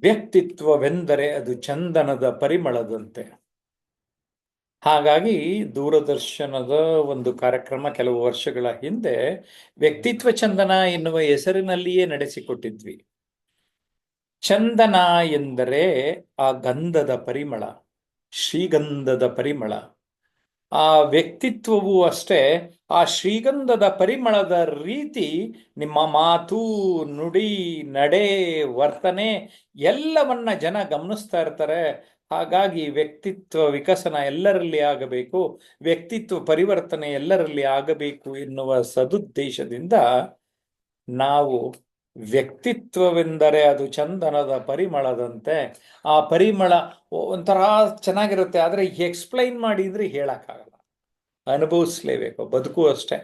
ವ್ಯಕ್ತಿತ್ವವೆಂದರೆ ಅದು ಚಂದನದ ಪರಿಮಳದಂತೆ. ಹಾಗಾಗಿ ದೂರದರ್ಶನದ ಒಂದು ಕಾರ್ಯಕ್ರಮ ಕೆಲವು ವರ್ಷಗಳ ಹಿಂದೆ ವ್ಯಕ್ತಿತ್ವ ಚಂದನ ಎನ್ನುವ ಹೆಸರಿನಲ್ಲಿಯೇ ನಡೆಸಿಕೊಟ್ಟಿದ್ವಿ. ಚಂದನ ಎಂದರೆ ಆ ಗಂಧದ ಪರಿಮಳ, ಶ್ರೀಗಂಧದ ಪರಿಮಳ. ಆ ವ್ಯಕ್ತಿತ್ವವೂ ಅಷ್ಟೇ ಆ ಶ್ರೀಗಂಧದ ಪರಿಮಳದ ರೀತಿ ನಿಮ್ಮ ಮಾತು, ನುಡಿ, ನಡೆ, ವರ್ತನೆ ಎಲ್ಲವನ್ನ ಜನ ಗಮನಿಸ್ತಾ ಇರ್ತಾರೆ. ಹಾಗಾಗಿ ವ್ಯಕ್ತಿತ್ವ ವಿಕಸನ ಎಲ್ಲರಲ್ಲಿ ಆಗಬೇಕು, ವ್ಯಕ್ತಿತ್ವ ಪರಿವರ್ತನೆ ಎಲ್ಲರಲ್ಲಿ ಆಗಬೇಕು ಎನ್ನುವ ಸದುದ್ದೇಶದಿಂದ ನಾವು ವ್ಯಕ್ತಿತ್ವವೆಂದರೆ ಅದು ಚಂದನದ ಪರಿಮಳದಂತೆ. ಆ ಪರಿಮಳ ಒಂಥರ ಚೆನ್ನಾಗಿರುತ್ತೆ, ಆದರೆ ಎಕ್ಸ್ಪ್ಲೈನ್ ಮಾಡಿದ್ರೆ ಹೇಳಕ್ಕಾಗಲ್ಲ, ಅನುಭವಿಸ್ಲೇಬೇಕು. ಬದುಕು ಅಷ್ಟೆ,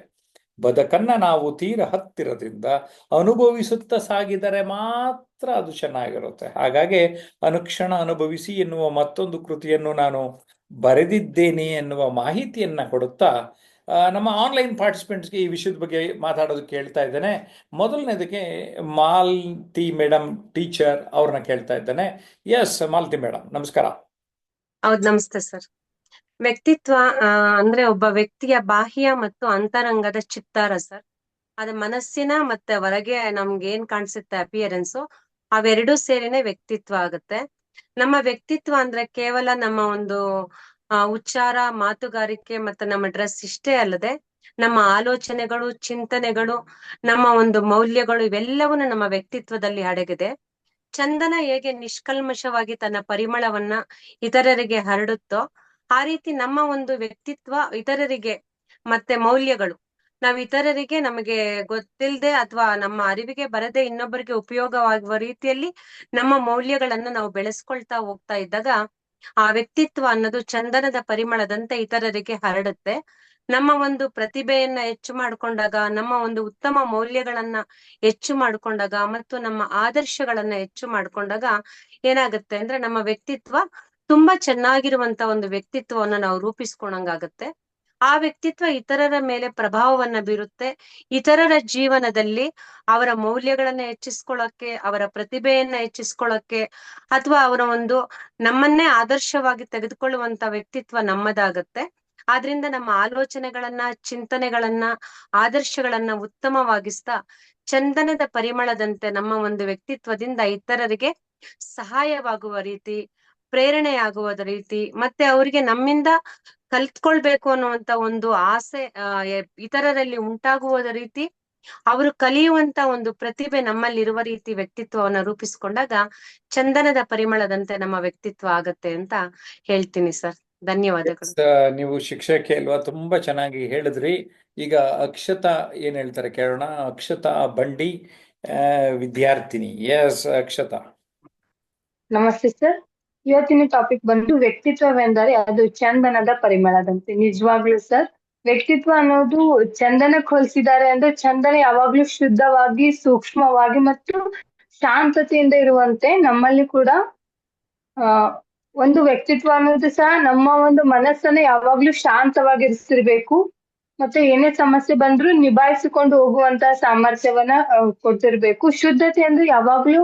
ಬದುಕನ್ನ ನಾವು ತೀರ ಹತ್ತಿರದಿಂದ ಅನುಭವಿಸುತ್ತಾ ಸಾಗಿದರೆ ಮಾತ್ರ ಅದು ಚೆನ್ನಾಗಿರುತ್ತೆ. ಹಾಗಾಗಿ ಅನುಕ್ಷಣ ಅನುಭವಿಸಿ ಎನ್ನುವ ಮತ್ತೊಂದು ಕೃತಿಯನ್ನು ನಾನು ಬರೆದಿದ್ದೇನೆ ಎನ್ನುವ ಮಾಹಿತಿಯನ್ನ ಕೊಡುತ್ತಾ ನಮ್ಮ ಆನ್ಲೈನ್ ಪಾರ್ಟಿಸಿಪೆಂಟ್ಸ್ಗೆ ಈ ವಿಷಯದ ಬಗ್ಗೆ ಮಾತಾಡೋದಕ್ಕೆ ಕೇಳ್ತಾ ಇದ್ದೇನೆ. ಮೊದಲನೇದಕ್ಕೆ ಮಾಲತಿ ಮೇಡಮ್ ಟೀಚರ್ ಅವ್ರನ್ನ ಕೇಳ್ತಾ ಇದ್ದೇನೆ. ಎಸ್ ಮಾಲತಿ ಮೇಡಮ್, ನಮಸ್ಕಾರ. ಹೌದು, ನಮಸ್ತೆ ಸರ್. ವ್ಯಕ್ತಿತ್ವ ಅಂದ್ರೆ ಒಬ್ಬ ವ್ಯಕ್ತಿಯ ಬಾಹ್ಯ ಮತ್ತು ಅಂತರಂಗದ ಚಿತ್ತಾರ ಸರ್. ಅದ ಮನಸ್ಸಿನ ಮತ್ತೆ ಹೊರಗೆ ನಮ್ಗೆ ಏನ್ ಕಾಣಿಸುತ್ತೆ ಅಪಿಯರೆನ್ಸು, ಅವೆರಡೂ ಸೇರಿನೇ ವ್ಯಕ್ತಿತ್ವ ಆಗುತ್ತೆ. ನಮ್ಮ ವ್ಯಕ್ತಿತ್ವ ಅಂದ್ರೆ ಕೇವಲ ನಮ್ಮ ಒಂದು ಉಚ್ಚಾರ, ಮಾತುಗಾರಿಕೆ ಮತ್ತೆ ನಮ್ಮ ಡ್ರೆಸ್ ಇಷ್ಟೇ ಅಲ್ಲದೆ ನಮ್ಮ ಆಲೋಚನೆಗಳು, ಚಿಂತನೆಗಳು, ನಮ್ಮ ಒಂದು ಮೌಲ್ಯಗಳು ಇವೆಲ್ಲವೂ ನಮ್ಮ ವ್ಯಕ್ತಿತ್ವದಲ್ಲಿ ಅಡಗಿದೆ. ಚಂದನ ಹೇಗೆ ನಿಷ್ಕಲ್ಮಶವಾಗಿ ತನ್ನ ಪರಿಮಳವನ್ನ ಇತರರಿಗೆ ಹರಡುತ್ತೋ, ಆ ರೀತಿ ನಮ್ಮ ಒಂದು ವ್ಯಕ್ತಿತ್ವ ಇತರರಿಗೆ ಮತ್ತೆ ಮೌಲ್ಯಗಳು ನಾವ್ ಇತರರಿಗೆ ನಮಗೆ ಗೊತ್ತಿಲ್ಲದೆ ಅಥವಾ ನಮ್ಮ ಅರಿವಿಗೆ ಬರದೆ ಇನ್ನೊಬ್ಬರಿಗೆ ಉಪಯೋಗವಾಗುವ ರೀತಿಯಲ್ಲಿ ನಮ್ಮ ಮೌಲ್ಯಗಳನ್ನ ನಾವು ಬೆಳೆಸ್ಕೊಳ್ತಾ ಹೋಗ್ತಾ ಇದ್ದಾಗ ಆ ವ್ಯಕ್ತಿತ್ವ ಅನ್ನೋದು ಚಂದನದ ಪರಿಮಳದಂತೆ ಇತರರಿಗೆ ಹರಡುತ್ತೆ. ನಮ್ಮ ಒಂದು ಪ್ರತಿಭೆಯನ್ನ ಹೆಚ್ಚು ಮಾಡ್ಕೊಂಡಾಗ, ನಮ್ಮ ಒಂದು ಉತ್ತಮ ಮೌಲ್ಯಗಳನ್ನ ಹೆಚ್ಚು ಮಾಡ್ಕೊಂಡಾಗ ಮತ್ತು ನಮ್ಮ ಆದರ್ಶಗಳನ್ನ ಹೆಚ್ಚು ಮಾಡ್ಕೊಂಡಾಗ ಏನಾಗುತ್ತೆ ಅಂದ್ರೆ ನಮ್ಮ ವ್ಯಕ್ತಿತ್ವ ತುಂಬಾ ಚೆನ್ನಾಗಿರುವಂತ ಒಂದು ವ್ಯಕ್ತಿತ್ವವನ್ನ ನಾವು ರೂಪಿಸ್ಕೊಂಡಂಗಾಗತ್ತೆ. ಆ ವ್ಯಕ್ತಿತ್ವ ಇತರರ ಮೇಲೆ ಪ್ರಭಾವವನ್ನ ಬೀರುತ್ತೆ. ಇತರರ ಜೀವನದಲ್ಲಿ ಅವರ ಮೌಲ್ಯಗಳನ್ನ ಹೆಚ್ಚಿಸ್ಕೊಳ್ಳಕ್ಕೆ, ಅವರ ಪ್ರತಿಭೆಯನ್ನ ಹೆಚ್ಚಿಸ್ಕೊಳ್ಳಕ್ಕೆ ಅಥವಾ ಅವರ ಒಂದು ನಮ್ಮನ್ನೇ ಆದರ್ಶವಾಗಿ ತೆಗೆದುಕೊಳ್ಳುವಂತ ವ್ಯಕ್ತಿತ್ವ ನಮ್ಮದಾಗತ್ತೆ. ಆದ್ರಿಂದ ನಮ್ಮ ಆಲೋಚನೆಗಳನ್ನ, ಚಿಂತನೆಗಳನ್ನ, ಆದರ್ಶಗಳನ್ನ ಉತ್ತಮವಾಗಿಸ್ತಾ ಚಂದನದ ಪರಿಮಳದಂತೆ ನಮ್ಮ ಒಂದು ವ್ಯಕ್ತಿತ್ವದಿಂದ ಇತರರಿಗೆ ಸಹಾಯವಾಗುವ ರೀತಿ, ಪ್ರೇರಣೆಯಾಗುವ ರೀತಿ, ಮತ್ತೆ ಅವರಿಗೆ ನಮ್ಮಿಂದ ಕಲ್ತ್ಕೊಳ್ಬೇಕು ಅನ್ನುವಂತ ಒಂದು ಆಸೆ ಇತರರಲ್ಲಿ ಉಂಟಾಗುವ ರೀತಿ, ಅವರು ಕಲಿಯುವಂತ ಒಂದು ಪ್ರತಿಭೆ ನಮ್ಮಲ್ಲಿರುವ ರೀತಿ ವ್ಯಕ್ತಿತ್ವವನ್ನ ರೂಪಿಸ್ಕೊಂಡಾಗ ಚಂದನದ ಪರಿಮಳದಂತೆ ನಮ್ಮ ವ್ಯಕ್ತಿತ್ವ ಆಗತ್ತೆ ಅಂತ ಹೇಳ್ತೀನಿ ಸರ್. ಧನ್ಯವಾದಗಳು. ನೀವು ಶಿಕ್ಷಕಿ ಅಲ್ವಾ, ತುಂಬಾ ಚೆನ್ನಾಗಿ ಹೇಳಿದ್ರಿ. ಈಗ ಅಕ್ಷತಾ ಏನ್ ಹೇಳ್ತಾರೆ ಕೇಳೋಣ. ಅಕ್ಷತಾ ಬಂಡಿ, ವಿದ್ಯಾರ್ಥಿನಿ. ಎಸ್ ಅಕ್ಷತಾ. ನಮಸ್ತೆ ಸರ್. ಇವತ್ತಿನ ಟಾಪಿಕ್ ಬಂದು ವ್ಯಕ್ತಿತ್ವವೆಂದರೆ ಅದು ಚಂದನದ ಪರಿಮಳದಂತೆ. ನಿಜವಾಗ್ಲೂ ಸರ್, ವ್ಯಕ್ತಿತ್ವ ಅನ್ನೋದು ಚಂದನಕ್ಕೆ ಹೋಲಿಸಿದ್ದಾರೆ ಅಂದ್ರೆ ಚಂದನ ಯಾವಾಗ್ಲೂ ಶುದ್ಧವಾಗಿ, ಸೂಕ್ಷ್ಮವಾಗಿ ಮತ್ತು ಶಾಂತತೆಯಿಂದ ಇರುವಂತೆ ನಮ್ಮಲ್ಲಿ ಕೂಡ ಒಂದು ವ್ಯಕ್ತಿತ್ವ ಅನ್ನೋದು ಸಹ ನಮ್ಮ ಒಂದು ಮನಸ್ಸನ್ನ ಯಾವಾಗ್ಲೂ ಶಾಂತವಾಗಿರಿಸಿರ್ಬೇಕು. ಮತ್ತೆ ಏನೇ ಸಮಸ್ಯೆ ಬಂದ್ರು ನಿಭಾಯಿಸಿಕೊಂಡು ಹೋಗುವಂತ ಸಾಮರ್ಥ್ಯವನ್ನ ಕೊಟ್ಟಿರ್ಬೇಕು. ಶುದ್ಧತೆ ಅಂದ್ರೆ ಯಾವಾಗ್ಲೂ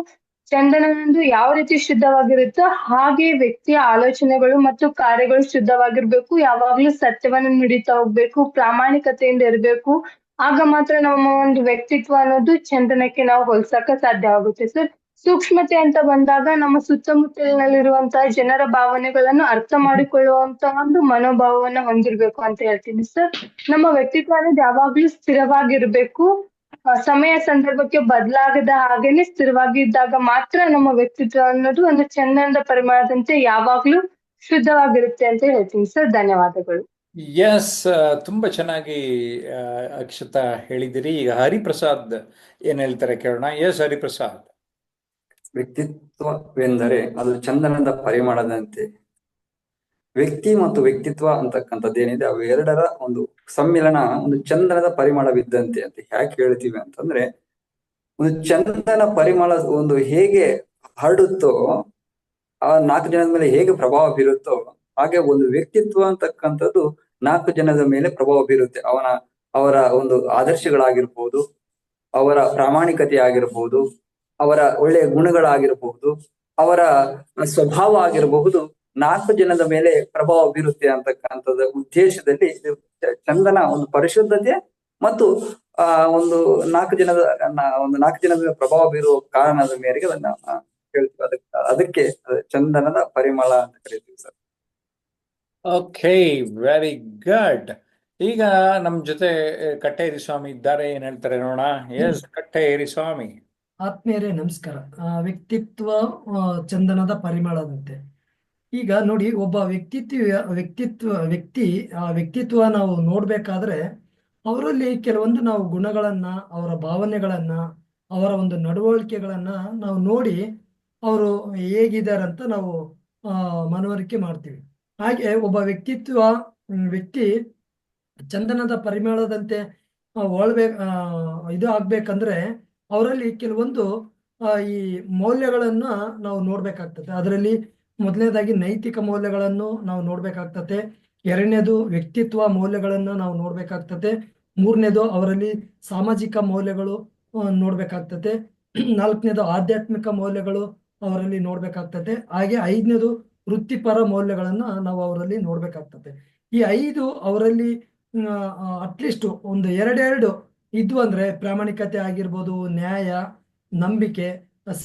ಚಂದನಂದು ಯಾವ ರೀತಿ ಶುದ್ಧವಾಗಿರುತ್ತೋ ಹಾಗೆ ವ್ಯಕ್ತಿಯ ಆಲೋಚನೆಗಳು ಮತ್ತು ಕಾರ್ಯಗಳು ಶುದ್ಧವಾಗಿರ್ಬೇಕು. ಯಾವಾಗ್ಲೂ ಸತ್ಯವನ್ನ ನುಡಿತಾ ಹೋಗ್ಬೇಕು, ಪ್ರಾಮಾಣಿಕತೆಯಿಂದ ಇರ್ಬೇಕು. ಆಗ ಮಾತ್ರ ನಮ್ಮ ಒಂದು ವ್ಯಕ್ತಿತ್ವ ಅನ್ನೋದು ಚಂದನಕ್ಕೆ ನಾವು ಹೋಲ್ಸಕ ಸಾಧ್ಯವಾಗುತ್ತೆ ಸರ್. ಸೂಕ್ಷ್ಮತೆ ಅಂತ ಬಂದಾಗ ನಮ್ಮ ಸುತ್ತಮುತ್ತಲಿನಲ್ಲಿರುವಂತಹ ಜನರ ಭಾವನೆಗಳನ್ನು ಅರ್ಥ ಮಾಡಿಕೊಳ್ಳುವಂತ ಒಂದು ಮನೋಭಾವವನ್ನ ಹೊಂದಿರ್ಬೇಕು ಅಂತ ಹೇಳ್ತೀನಿ ಸರ್. ನಮ್ಮ ವ್ಯಕ್ತಿತ್ವ ಅನ್ನೋದು ಯಾವಾಗ್ಲೂ ಸ್ಥಿರವಾಗಿರ್ಬೇಕು. ಸಮಯ ಸಂದರ್ಭಕ್ಕೆ ಬದಲಾಗದ ಹಾಗೇನೆ ಸ್ಥಿರವಾಗಿದ್ದಾಗ ಮಾತ್ರ ನಮ್ಮ ವ್ಯಕ್ತಿತ್ವ ಅನ್ನೋದು ಒಂದು ಚಂದನದ ಪರಿಮಳದಂತೆ ಯಾವಾಗ್ಲೂ ಶುದ್ಧವಾಗಿರುತ್ತೆ ಅಂತ ಹೇಳ್ತೀನಿ ಸರ್. ಧನ್ಯವಾದಗಳು. ಎಸ್, ತುಂಬಾ ಚೆನ್ನಾಗಿ ಅಕ್ಷತಾ ಹೇಳಿದಿರಿ. ಈಗ ಹರಿಪ್ರಸಾದ್ ಏನ್ ಹೇಳ್ತಾರೆ ಕೇಳೋಣ. ಎಸ್ ಹರಿಪ್ರಸಾದ್. ವ್ಯಕ್ತಿತ್ವವೆಂದರೆ ಅದು ಚಂದನದ ಪರಿಮಳದಂತೆ. ವ್ಯಕ್ತಿ ಮತ್ತು ವ್ಯಕ್ತಿತ್ವ ಅಂತಕ್ಕಂಥದ್ದೇನಿದೆ ಅವು ಎರಡರ ಒಂದು ಸಮ್ಮಿಲನ ಒಂದು ಚಂದನದ ಪರಿಮಳವಿದ್ದಂತೆ ಅಂತ ಯಾಕೆ ಹೇಳ್ತೀವಿ ಅಂತಂದ್ರೆ, ಒಂದು ಚಂದನ ಪರಿಮಳ ಒಂದು ಹೇಗೆ ಹರಡುತ್ತೋ, ಆ 4 ಜನದ ಮೇಲೆ ಹೇಗೆ ಪ್ರಭಾವ ಬೀರುತ್ತೋ ಹಾಗೆ ಒಂದು ವ್ಯಕ್ತಿತ್ವ ಅಂತಕ್ಕಂಥದ್ದು 4 ಜನದ ಮೇಲೆ ಪ್ರಭಾವ ಬೀರುತ್ತೆ. ಅವರ ಒಂದು ಆದರ್ಶಗಳಾಗಿರ್ಬೋದು, ಅವರ ಪ್ರಾಮಾಣಿಕತೆ ಆಗಿರ್ಬೋದು, ಅವರ ಒಳ್ಳೆಯ ಗುಣಗಳಾಗಿರ್ಬಹುದು, ಅವರ ಸ್ವಭಾವ ಆಗಿರಬಹುದು 4 ಜನದ ಮೇಲೆ ಪ್ರಭಾವ ಬೀರುತ್ತೆ ಅಂತಕ್ಕಂಥದ ಉದ್ದೇಶದಲ್ಲಿ ಇದು ಚಂದನ ಒಂದು ಪರಿಶುದ್ಧತೆ ಮತ್ತು ಒಂದು 4 ಜನದ ಪ್ರಭಾವ ಬೀರುವ ಕಾರಣದ ಮೇರೆಗೆ ಅದನ್ನ ಹೇಳ್ತೀವಿ. ಅದಕ್ಕೆ ಚಂದನದ ಪರಿಮಳ ಅಂತ ಕರಿತೀವಿ ಸರ್. Okay, very good. ಈಗ ನಮ್ ಜೊತೆ ಕಟ್ಟೇರಿ ಸ್ವಾಮಿ ಇದ್ದಾರೆ, ಏನ್ ಹೇಳ್ತಾರೆ ನೋಡೋಣ. ಎಸ್, ಕಟ್ಟೇರಿ ಸ್ವಾಮಿ. ಆತ್ಮೀಯರೇ ನಮಸ್ಕಾರ. ವ್ಯಕ್ತಿತ್ವ ಚಂದನದ ಪರಿಮಳದಂತೆ. ಈಗ ನೋಡಿ, ಒಬ್ಬ ವ್ಯಕ್ತಿತ್ವ ನಾವು ನೋಡ್ಬೇಕಾದ್ರೆ ಅವರಲ್ಲಿ ಕೆಲವೊಂದು ನಾವು ಗುಣಗಳನ್ನ, ಅವರ ಭಾವನೆಗಳನ್ನ, ಅವರ ಒಂದು ನಡವಳಿಕೆಗಳನ್ನ ನಾವು ನೋಡಿ ಅವರು ಹೇಗಿದ್ದಾರಂತ ನಾವು ಮನವರಿಕೆ ಮಾಡ್ತೀವಿ. ಹಾಗೆ ಒಬ್ಬ ವ್ಯಕ್ತಿ ಚಂದನದ ಪರಿಮಳದಂತೆ ಇದು ಆಗ್ಬೇಕಂದ್ರೆ ಅವರಲ್ಲಿ ಕೆಲವೊಂದು ಈ ಮೌಲ್ಯಗಳನ್ನ ನಾವು ನೋಡ್ಬೇಕಾಗ್ತದೆ. ಅದರಲ್ಲಿ ಮೊದಲನೇದಾಗಿ ನೈತಿಕ ಮೌಲ್ಯಗಳನ್ನು ನಾವು ನೋಡ್ಬೇಕಾಗ್ತದೆ. ಎರಡನೇದು ವ್ಯಕ್ತಿತ್ವ ಮೌಲ್ಯಗಳನ್ನ ನಾವು ನೋಡ್ಬೇಕಾಗ್ತದೆ. ಮೂರನೇದು ಅವರಲ್ಲಿ ಸಾಮಾಜಿಕ ಮೌಲ್ಯಗಳು ನೋಡ್ಬೇಕಾಗ್ತದೆ. ನಾಲ್ಕನೇದು ಆಧ್ಯಾತ್ಮಿಕ ಮೌಲ್ಯಗಳು ಅವರಲ್ಲಿ ನೋಡ್ಬೇಕಾಗ್ತದೆ. ಹಾಗೆ ಐದನೇದು ವೃತ್ತಿಪರ ಮೌಲ್ಯಗಳನ್ನ ನಾವು ಅವರಲ್ಲಿ ನೋಡ್ಬೇಕಾಗ್ತದೆ. ಈ 5 ಅವರಲ್ಲಿ ಅಟ್ಲೀಸ್ಟ್ ಒಂದು ಎರಡೆರಡು ಇದ್ವು ಅಂದ್ರೆ ಪ್ರಾಮಾಣಿಕತೆ ಆಗಿರ್ಬೋದು, ನ್ಯಾಯ, ನಂಬಿಕೆ,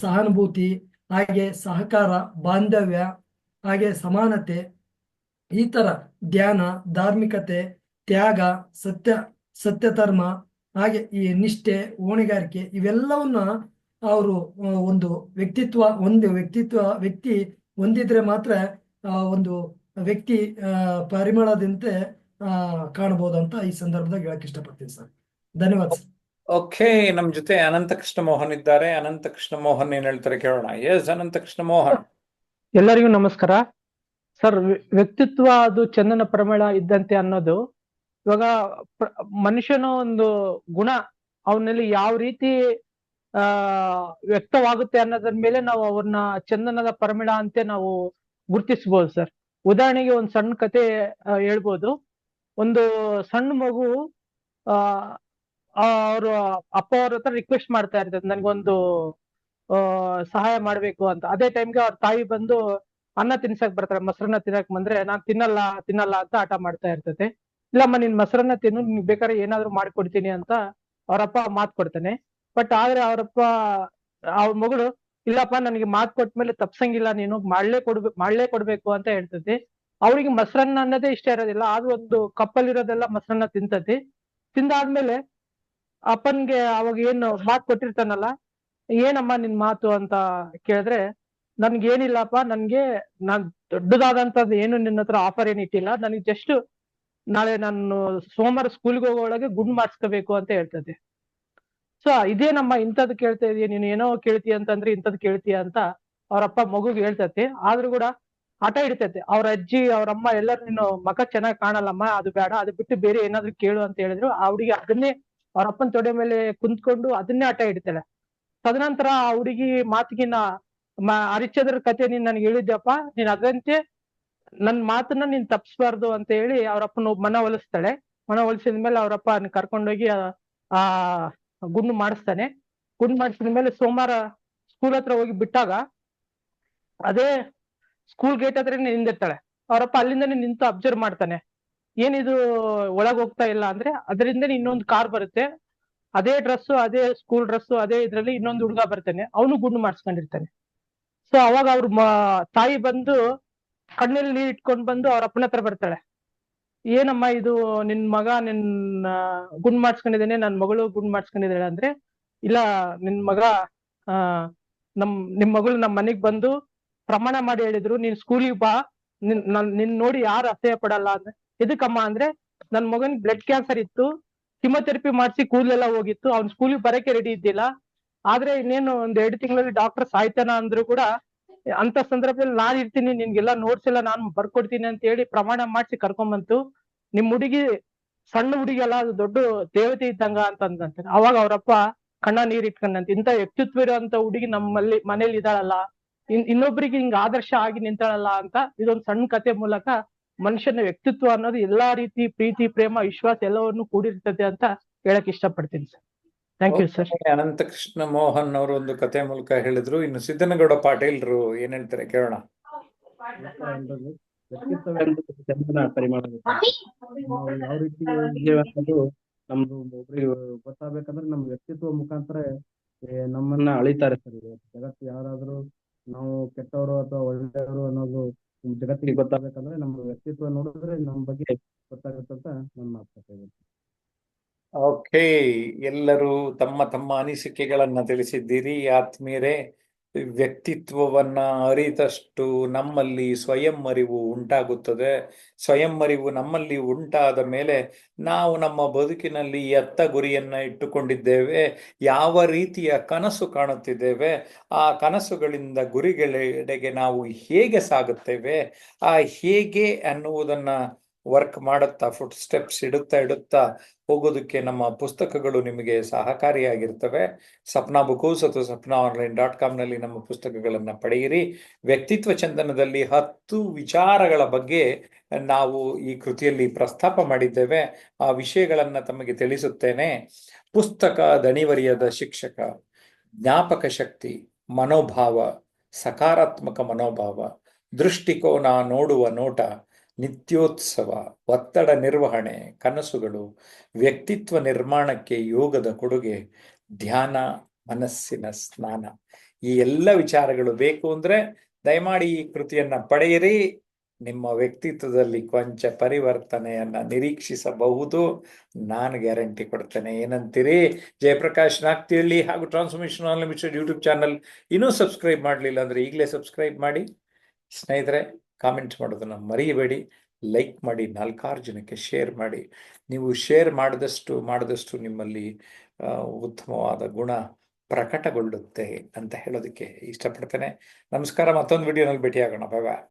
ಸಹಾನುಭೂತಿ, ಹಾಗೆ ಸಹಕಾರ, ಬಾಂಧವ್ಯ, ಹಾಗೆ ಸಮಾನತೆ, ಈ ತರ ಧ್ಯಾನ, ಧಾರ್ಮಿಕತೆ, ತ್ಯಾಗ, ಸತ್ಯಧರ್ಮ, ಹಾಗೆ ಈ ನಿಷ್ಠೆ, ಹೊಣೆಗಾರಿಕೆ, ಇವೆಲ್ಲವನ್ನ ಅವರು ಒಂದು ವ್ಯಕ್ತಿ ಹೊಂದಿದ್ರೆ ಮಾತ್ರ ಒಂದು ವ್ಯಕ್ತಿ ಪರಿಮಳದಂತೆ ಕಾಣಬಹುದಂತ ಈ ಸಂದರ್ಭದಾಗ ಹೇಳಕ್ ಇಷ್ಟಪಡ್ತೀನಿ ಸರ್. ಧನ್ಯವಾದ ಸರ್. ಓಕೆ, ನಮ್ ಜೊತೆ ಅನಂತ ಕೃಷ್ಣ ಮೋಹನ್ ಇದ್ದಾರೆ. ಅನಂತ ಕೃಷ್ಣ ಮೋಹನ್ ಏನ್ ಹೇಳ್ತಾರೆ ಕೇಳೋಣ. ಎಸ್, ಅನಂತ ಕೃಷ್ಣ ಮೋಹನ್. ಎಲ್ಲರಿಗೂ ನಮಸ್ಕಾರ ಸರ್. ವ್ಯಕ್ತಿತ್ವ ಅದು ಚಂದನ ಪರಿಮಳ ಇದ್ದಂತೆ ಅನ್ನೋದು, ಇವಾಗ ಮನುಷ್ಯನ ಒಂದು ಗುಣ ಅವನಲ್ಲಿ ಯಾವ ರೀತಿ ವ್ಯಕ್ತವಾಗುತ್ತೆ ಅನ್ನೋದ್ರ ಮೇಲೆ ನಾವು ಅವ್ರನ್ನ ಚಂದನದ ಪರಿಮಳ ಅಂತೆ ನಾವು ಗುರ್ತಿಸ್ಬೋದು ಸರ್. ಉದಾಹರಣೆಗೆ ಒಂದು ಸಣ್ಣ ಕತೆ ಹೇಳ್ಬೋದು. ಒಂದು ಸಣ್ಣ ಮಗು ಅವರು ಅಪ್ಪ ಅವ್ರ ಹತ್ರ ರಿಕ್ವೆಸ್ಟ್ ಮಾಡ್ತಾ ಇರ್ತದೆ, ನನ್ಗೊಂದು ಸಹಾಯ ಮಾಡ್ಬೇಕು ಅಂತ. ಅದೇ ಟೈಮ್ಗೆ ಅವ್ರ ತಾಯಿ ಬಂದು ಅನ್ನ ತಿನ್ಸಕ್ ಬರ್ತಾರೆ. ಮೊಸರನ್ನ ತಿನ್ನಕ್ ಬಂದ್ರೆ ನಾನ್ ತಿನ್ನಲ್ಲ ಅಂತ ಹಠ ಮಾಡ್ತಾ ಇರ್ತದೆ. ಇಲ್ಲಮ್ಮ, ನಿನ್ ಮೊಸರನ್ನ ತಿನ್ನು, ನಿನ್ ಬೇಕಾದ್ರೆ ಏನಾದ್ರು ಮಾಡ್ಕೊಡ್ತೀನಿ ಅಂತ ಅವ್ರಪ್ಪ ಮಾತು ಕೊಡ್ತಾನೆ. ಬಟ್ ಆದ್ರೆ ಅವ್ರ ಮಗಳು, ಇಲ್ಲಪ್ಪ ನನಗೆ ಮಾತು ಕೊಟ್ಮೇಲೆ ತಪ್ಸಂಗಿಲ್ಲ, ನೀನು ಮಾಡ್ಲೇ ಕೊಡ್ಬೇಕು ಅಂತ ಹೇಳ್ತದೆ. ಅವ್ರಿಗೆ ಮೊಸರನ್ನ ಅನ್ನೋದೇ ಇಷ್ಟ ಇರೋದಿಲ್ಲ. ಆದ್ರೂ ಒಂದು ಕಪ್ಪಲ್ಲಿರೋದೆಲ್ಲ ಮೊಸರನ್ನ ತಿಂತತಿ. ತಿಂದಾದ್ಮೇಲೆ ಅಪ್ಪನ್ಗೆ ಅವಾಗ ಏನು ಮಾತು ಕೊಟ್ಟಿರ್ತಾನಲ್ಲ, ಏನಮ್ಮ ನಿನ್ ಮಾತು ಅಂತ ಕೇಳಿದ್ರೆ, ನನ್ಗೇನಿಲ್ಲಪ್ಪ, ನಾನ್ ದೊಡ್ಡದಾದಂತದ್ದು ಏನು ನಿನ್ನ ಹತ್ರ ಆಫರ್ ಏನ್ ಇಟ್ಟಿಲ್ಲ, ನನಗೆ ಜಸ್ಟ್ ನಾಳೆ ನಾನು ಸೋಮವಾರ ಸ್ಕೂಲ್ಗೆ ಹೋಗೋ ಒಳಗೆ ಗುಂಡ್ ಮಾಡಿಸ್ಕೋಬೇಕು ಅಂತ ಹೇಳ್ತದೆ. ಸೊ ಇದೇನಮ್ಮ ಇಂಥದ್ದು ಕೇಳ್ತಾ ಇದೀಯ, ನೀನು ಏನೋ ಕೇಳ್ತೀಯ ಅಂತಂದ್ರೆ ಇಂಥದ್ದು ಕೇಳ್ತೀಯ ಅಂತ ಅವ್ರಪ್ಪ ಮಗುಗೆ ಹೇಳ್ತತೆ. ಆದ್ರೂ ಕೂಡ ಹಠ ಹಿಡಿತೈತೆ. ಅವ್ರ ಅಜ್ಜಿ, ಅವ್ರಮ್ಮ ಎಲ್ಲರೂ, ನೀನು ಮಗ ಚೆನ್ನಾಗಿ ಕಾಣಲ್ಲಮ್ಮ, ಅದು ಬೇಡ, ಅದು ಬಿಟ್ಟು ಬೇರೆ ಏನಾದ್ರು ಕೇಳು ಅಂತ ಹೇಳಿದ್ರು. ಆ ಹುಡುಗಿ ಅದನ್ನೇ ಅವ್ರ ಅಪ್ಪನ ತೊಡೆ ಮೇಲೆ ಕುಂತ್ಕೊಂಡು ಅದನ್ನೇ ಹಠ ಹಿಡಿತಾಳೆ. ತದನಂತರ ಆ ಹುಡುಗಿ ಮಾತಿಗಿನ ಹರಿಶ್ಚಂದ್ರ ಕತೆ ನೀನ್ ನನ್ಗೆ ಹೇಳಿದ್ಯಪ್ಪ, ನೀನ್ ಅದಂತೆ ನನ್ ಮಾತನ್ನ ನೀನ್ ತಪ್ಸ್ಬಾರ್ದು ಅಂತ ಹೇಳಿ ಅವ್ರಪ್ಪನ ಮನ ಒಲಿಸ್ತಾಳೆ. ಮನ ಒಲಿಸಿದ್ಮೇಲೆ ಅವ್ರಪ್ಪ ಕರ್ಕೊಂಡೋಗಿ ಗುಂಡು ಮಾಡಿಸ್ತಾನೆ. ಗುಂಡು ಮಾಡಿಸಿದ್ಮೇಲೆ ಸೋಮವಾರ ಸ್ಕೂಲ್ ಹತ್ರ ಹೋಗಿ ಬಿಟ್ಟಾಗ ಅದೇ ಸ್ಕೂಲ್ ಗೇಟ್ ಹತ್ರ ನಿಂದಿರ್ತಾಳೆ. ಅವ್ರಪ್ಪ ಅಲ್ಲಿಂದನೇ ನಿಂತು ಅಬ್ಸರ್ವ್ ಮಾಡ್ತಾನೆ. ಏನಿದು ಒಳಗ್ ಹೋಗ್ತಾ ಇಲ್ಲ ಅಂದ್ರೆ, ಅದರಿಂದ ಇನ್ನೊಂದು ಕಾರ್ ಬರುತ್ತೆ, ಅದೇ ಡ್ರೆಸ್ಸು, ಅದೇ ಸ್ಕೂಲ್ ಡ್ರೆಸ್ಸು, ಅದೇ ಇದ್ರಲ್ಲಿ ಇನ್ನೊಂದು ಹುಡುಗ ಬರ್ತಾನೆ, ಅವನು ಗುಂಡು ಮಾಡಿಸ್ಕೊಂಡಿರ್ತಾನೆ. ಸೊ ಅವಾಗ ಅವ್ರ ತಾಯಿ ಬಂದು ಕಣ್ಣಲ್ಲಿ ನೀರ್ ಇಟ್ಕೊಂಡ್ ಬಂದು ಅವ್ರ ಅಪ್ಪನ ಹತ್ರ ಬರ್ತಾಳೆ. ಏನಮ್ಮ ಇದು, ನಿನ್ ಮಗ ಗುಂಡ್ ಮಾಡಿಸ್ಕೊಂಡಿದ್ದೇನೆ, ನನ್ ಮಗಳು ಗುಂಡ್ ಮಾಡಿಸ್ಕೊಂಡಿದ್ದಾಳೆ ಅಂದ್ರೆ, ಇಲ್ಲ ನಿನ್ ಮಗ ನಿಮ್ ಮಗಳು ನಮ್ ಮನೆಗ್ ಬಂದು ಪ್ರಮಾಣ ಮಾಡಿ ಹೇಳಿದ್ರು, ನೀನ್ ಸ್ಕೂಲಿಗೆ ಬಾ, ನಿನ್ ನೋಡಿ ಯಾರು ಅಸಹ್ಯ ಪಡಲ್ಲ ಅಂದ್ರೆ. ಎದಕ್ಕಮ್ಮ ಅಂದ್ರೆ, ನನ್ ಮಗನ್ ಬ್ಲಡ್ ಕ್ಯಾನ್ಸರ್ ಇತ್ತು, ಕಿಮೋಥೆರಪಿ ಮಾಡಿಸಿ ಕೂದಲೆಲ್ಲ ಹೋಗಿತ್ತು, ಅವ್ನ್ ಸ್ಕೂಲಿಗೆ ಬರಕ್ಕೆ ರೆಡಿ ಇದ್ದಿಲ್ಲ. ಆದ್ರೆ ಇನ್ನೇನು ಒಂದ್ 2 ತಿಂಗಳಲ್ಲಿ ಡಾಕ್ಟರ್ ಸಾಯ್ತಾನ ಅಂದ್ರು ಕೂಡ, ಅಂತ ಸಂದರ್ಭದಲ್ಲಿ ನಾನ್ ಇರ್ತೀನಿ, ನಿನ್ಗೆಲ್ಲಾ ನೋಟ್ಸ್ ಎಲ್ಲ ನಾನ್ ಬರ್ಕೊಡ್ತೀನಿ ಅಂತ ಹೇಳಿ ಪ್ರಮಾಣ ಮಾಡಿಸಿ ಕರ್ಕೊಂಬಂತು. ನಿಮ್ ಹುಡುಗಿ ಸಣ್ಣ ಹುಡುಗಿ ಅಲ್ಲ, ಅದು ದೊಡ್ಡ ದೇವತೆ ಇದ್ದಂಗ ಅಂತಂದಂತೆ. ಅವಾಗ ಅವ್ರಪ್ಪ ಕಣ್ಣ ನೀರ್ ಇಟ್ಕೊಂಡಂತೆ, ಇಂಥ ವ್ಯಕ್ತಿತ್ವ ಇರುವಂತ ಹುಡುಗಿ ಮನೇಲಿ ಇದ್ದಾಳಲ್ಲ, ಇನ್ನೊಬ್ರಿಗೆ ಹಿಂಗ ಆದರ್ಶ ಆಗಿ ನಿಂತಾಳಲ್ಲ ಅಂತ. ಇದೊಂದು ಸಣ್ಣ ಕತೆ ಮೂಲಕ ಮನುಷ್ಯನ ವ್ಯಕ್ತಿತ್ವ ಅನ್ನೋದು ಎಲ್ಲಾ ರೀತಿ ಪ್ರೀತಿ, ಪ್ರೇಮ, ವಿಶ್ವಾಸ ಎಲ್ಲವನ್ನು ಕೂಡಿರ್ತದೆ ಅಂತ ಹೇಳಕ್ ಇಷ್ಟಪಡ್ತೀನಿ sir. Thank you sir. Okay, Ananthakrishna Mohan ಅವರು ಒಂದು ಕತೆ ಮೂಲಕ ಹೇಳಿದ್ರು. ಇನ್ನು ಸಿದ್ದನಗೌಡ ಪಾಟೀಲ್ರು ಏನ್ ಹೇಳ್ತಾರೆ ಕೇಳೋಣ. ವ್ಯಕ್ತಿತ್ವವೇ ಒಂದು ಚಂದನ ಪರಿಮಾಣ. ನಾವು ಯಾವ ರೀತಿ ಇದ್ದೇವೆ ಅನ್ನೋದು ನಮ್ದು ಒಬ್ರಿಗೆ ಗೊತ್ತಾಗ್ಬೇಕಂದ್ರೆ ನಮ್ಮ ವ್ಯಕ್ತಿತ್ವ ಮುಖಾಂತರ ನಮ್ಮನ್ನ ಅಳಿತಾರೆ ಸರ್. ಜಗತ್ತು ಯಾರಾದ್ರೂ ನಾವು ಕೆಟ್ಟವರು ಅಥವಾ ಒಳ್ಳೆಯವರು ಅನ್ನೋದು ಜಗತ್ತಿಗೆ ಗೊತ್ತಾಗ್ಬೇಕಂದ್ರೆ ನಮ್ಮ ವ್ಯಕ್ತಿತ್ವ ನೋಡಿದ್ರೆ ನಮ್ಮ ಬಗ್ಗೆ ಗೊತ್ತಾಗುತ್ತಂತ ನನ್ನ ಮಾತು. ಓಕೆ, ಎಲ್ಲರೂ ತಮ್ಮ ತಮ್ಮ ಅನಿಸಿಕೆಗಳನ್ನ ತಿಳಿಸಿದ್ದೀರಿ ಆತ್ಮೀಯರೇ. ವ್ಯಕ್ತಿತ್ವವನ್ನ ಅರಿತಷ್ಟು ನಮ್ಮಲ್ಲಿ ಸ್ವಯಂ ಅರಿವು ಉಂಟಾಗುತ್ತದೆ. ಸ್ವಯಂ ಅರಿವು ನಮ್ಮಲ್ಲಿ ಉಂಟಾದ ಮೇಲೆ ನಾವು ನಮ್ಮ ಬದುಕಿನಲ್ಲಿ ಎತ್ತ ಗುರಿಯನ್ನ ಇಟ್ಟುಕೊಂಡಿದ್ದೇವೆ, ಯಾವ ರೀತಿಯ ಕನಸು ಕಾಣುತ್ತಿದ್ದೇವೆ, ಆ ಕನಸುಗಳಿಂದ ಗುರಿಗಳೆಡೆಗೆ ನಾವು ಹೇಗೆ ಸಾಗುತ್ತೇವೆ, ಆ ಹೇಗೆ ಅನ್ನುವುದನ್ನ ವರ್ಕ್ ಮಾಡುತ್ತಾ ಫುಟ್ ಸ್ಟೆಪ್ಸ್ ಇಡುತ್ತಾ ಹೋಗೋದಕ್ಕೆ ನಮ್ಮ ಪುಸ್ತಕಗಳು ನಿಮಗೆ ಸಹಕಾರಿಯಾಗಿರ್ತವೆ. ಸಪ್ನಾ ಬುಕೂಸ್ ಅಥವಾ sapnaonline.com ನಲ್ಲಿ ನಮ್ಮ ಪುಸ್ತಕಗಳನ್ನು ಪಡೆಯಿರಿ. ವ್ಯಕ್ತಿತ್ವ ಚಂದನದಲ್ಲಿ 10 ವಿಚಾರಗಳ ಬಗ್ಗೆ ನಾವು ಈ ಕೃತಿಯಲ್ಲಿ ಪ್ರಸ್ತಾಪ ಮಾಡಿದ್ದೇವೆ. ಆ ವಿಷಯಗಳನ್ನು ತಮಗೆ ತಿಳಿಸುತ್ತೇನೆ. ಪುಸ್ತಕ ದಣಿವರಿಯದ ಶಿಕ್ಷಕ, ಜ್ಞಾಪಕ ಶಕ್ತಿ, ಮನೋಭಾವ, ಸಕಾರಾತ್ಮಕ ಮನೋಭಾವ, ದೃಷ್ಟಿಕೋನ, ನೋಡುವ ನೋಟ, ನಿತ್ಯೋತ್ಸವ, ಒತ್ತಡ ನಿರ್ವಹಣೆ, ಕನಸುಗಳು, ವ್ಯಕ್ತಿತ್ವ ನಿರ್ಮಾಣಕ್ಕೆ ಯೋಗದ ಕೊಡುಗೆ, ಧ್ಯಾನ, ಮನಸ್ಸಿನ ಸ್ನಾನ. ಈ ಎಲ್ಲ ವಿಚಾರಗಳು ಬೇಕು ಅಂದ್ರೆ ದಯಮಾಡಿ ಈ ಕೃತಿಯನ್ನ ಪಡೆಯಿರಿ. ನಿಮ್ಮ ವ್ಯಕ್ತಿತ್ವದಲ್ಲಿ ಕೊಂಚ ಪರಿವರ್ತನೆಯನ್ನ ನಿರೀಕ್ಷಿಸಬಹುದು. ನಾನು ಗ್ಯಾರಂಟಿ ಕೊಡ್ತೇನೆ. ಏನಂತೀರಿ? ಜಯಪ್ರಕಾಶ್ ನಾಗ್ತಿಹಳ್ಳಿ ಹಾಗೂ ಟ್ರಾನ್ಸ್ಫಾರ್ಮೇಶನ್ ಅನ್ಲಿಮಿಟೆಡ್ ಯೂಟ್ಯೂಬ್ ಚಾನಲ್ ಇನ್ನೂ ಸಬ್ಸ್ಕ್ರೈಬ್ ಮಾಡಲಿಲ್ಲ ಅಂದ್ರೆ ಈಗಲೇ ಸಬ್ಸ್ಕ್ರೈಬ್ ಮಾಡಿ. ಸ್ನೇಹಿತರೆ, ಕಾಮೆಂಟ್ ಮಾಡೋದನ್ನು ಮರೆಯಬೇಡಿ. ಲೈಕ್ ಮಾಡಿ, 4 ಜನಕ್ಕೆ ಶೇರ್ ಮಾಡಿ. ನೀವು ಶೇರ್ ಮಾಡಿದಷ್ಟು ನಿಮ್ಮಲ್ಲಿ ಉತ್ತಮವಾದ ಗುಣ ಪ್ರಕಟಗೊಳ್ಳುತ್ತೆ ಅಂತ ಹೇಳೋದಕ್ಕೆ ಇಷ್ಟಪಡ್ತೇನೆ. ನಮಸ್ಕಾರ. ಮತ್ತೊಂದು ವಿಡಿಯೋನಲ್ಲಿ ಭೇಟಿಯಾಗೋಣ. ಬಾಯ್ ಬಾಯ್.